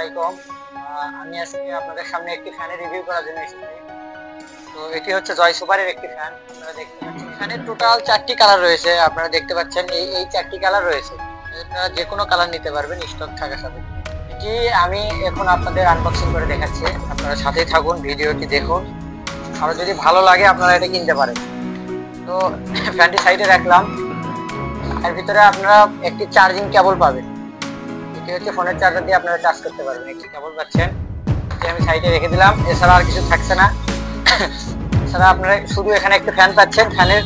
আলাইকুম। আমি আজকে আপনাদের সামনে একটি ফ্যানের রিভিউ করার জন্য এসেছি। তো এটি হচ্ছে জয় সুপারের একটি ফ্যান। আপনারা দেখতে পাচ্ছেন এখানে টোটাল 4টি কালার রয়েছে। আপনারা দেখতে পাচ্ছেন এই 4টি কালার রয়েছে। আপনারা যে কোনো কালার নিতে পারবেন স্টক থাকার সাথে। এটি আমি এখন আপনাদের আনবক্সিং করে দেখাচ্ছি। আপনারা সাথেই থাকুন, ভিডিওটি দেখুন। আর যদি ভালো লাগে আপনারা এটা কিনতে পারেন। তো ফ্যানটি সাইডে রাখলাম। এর ভিতরে আপনারা একটি চার্জিং কেবল পাবেন। এটি হচ্ছে ফোনের চার্জার দিয়ে আপনারা চার্জ করতে পারবেন। একটি কেবল পাচ্ছেন, এটি আমি সাইডে রেখে দিলাম। এছাড়া আর কিছু থাকছে না। এছাড়া আপনারা শুধু এখানে একটা ফ্যান পাচ্ছেন। ফ্যানের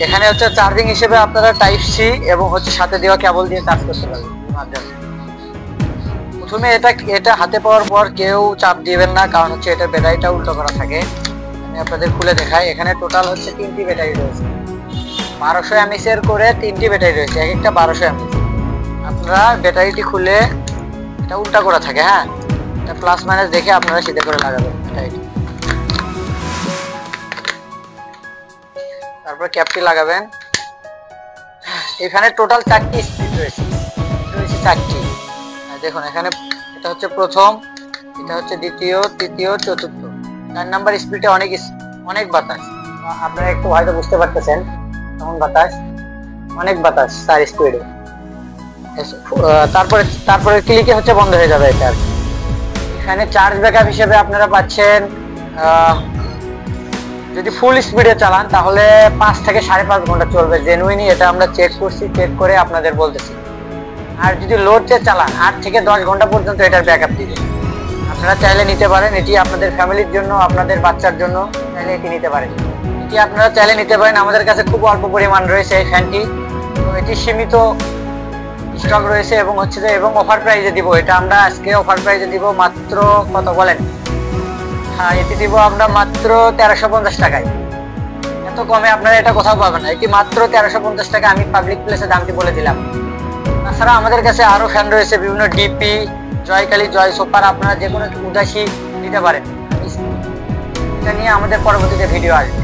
এখানে হচ্ছে চার্জিং হিসেবে আপনারা টাইপ সি এবং হচ্ছে সাথে দেওয়া কেবল দিয়ে চার্জ করতে পারবেন। প্রথমে এটা হাতে পাওয়ার পর কেউ চাপ দিবেন না, কারণ হচ্ছে এটা ব্যাটারিটা উল্টো করা থাকে। আমি আপনাদের খুলে দেখাই। এখানে টোটাল হচ্ছে 3টি ব্যাটারি রয়েছে। 1200 mAh এর করে 3টি ব্যাটারি রয়েছে, এক একটা 1200 mAh। আপনারা ব্যাটারিটি খুলে এটা উল্টা করা থাকে, হ্যাঁ, এটা প্লাস মাইনাস দেখে আপনারা সিধে করে লাগাবেন ব্যাটারিটি। তারপর ক্যাপটি লাগাবেন। এখানে টোটাল 4টি স্পিড রয়েছে, 4টি। দেখুন এখানে এটা হচ্ছে প্রথম, এটা হচ্ছে দ্বিতীয়, তৃতীয়, চতুর্থ। 4 নাম্বার স্পিডে অনেক বাতাস। আপনারা একটু হয়তো বুঝতে পারতেছেন কেমন বাতাস, অনেক বাতাস 4 স্পিডে। তারপরে ক্লিকে হচ্ছে বন্ধ হয়ে যাবে এটা। এখানে চার্জ ব্যাকআপ হিসেবে আপনারা পাচ্ছেন, যদি ফুল স্পিডে চালান তাহলে 5 থেকে 5.5 ঘন্টা চলবে। জেনুইনি এটা আমরা চেক করছি, চেক করে আপনাদের বলতেছি। আর যদি লোডে চালান 8 থেকে 10 ঘন্টা পর্যন্ত এটার ব্যাকআপ দিবে। আপনারা চাইলে নিতে পারেন, এটি আপনাদের ফ্যামিলির জন্য, আপনাদের বাচ্চার জন্য চাইলে এটি নিতে পারেন। এটি আপনারা চাইলে নিতে পারেন। আমাদের কাছে খুব অল্প পরিমাণ রয়েছে এই ফ্যানটি। তো এটি সীমিত স্টক রয়েছে এবং হচ্ছে যে এবং অফার প্রাইজে দিব। এটা আমরা আজকে অফার প্রাইজে দিব মাত্র কত বলেন? হ্যাঁ, এটি দিব আমরা মাত্র 1350 টাকায়। এত কমে আপনারা এটা কোথাও পাবেন না। এটি মাত্র 1350 টাকা আমি পাবলিক প্লেসে দামটি বলে দিলাম। তাছাড়া আমাদের কাছে আরো ফ্যান রয়েছে, বিভিন্ন ডিপি, জয়কালী, জয় সুপার। আপনারা যে কোনো উদাসী নিতে পারেন। এটা নিয়ে আমাদের পরবর্তীতে ভিডিও আসবে।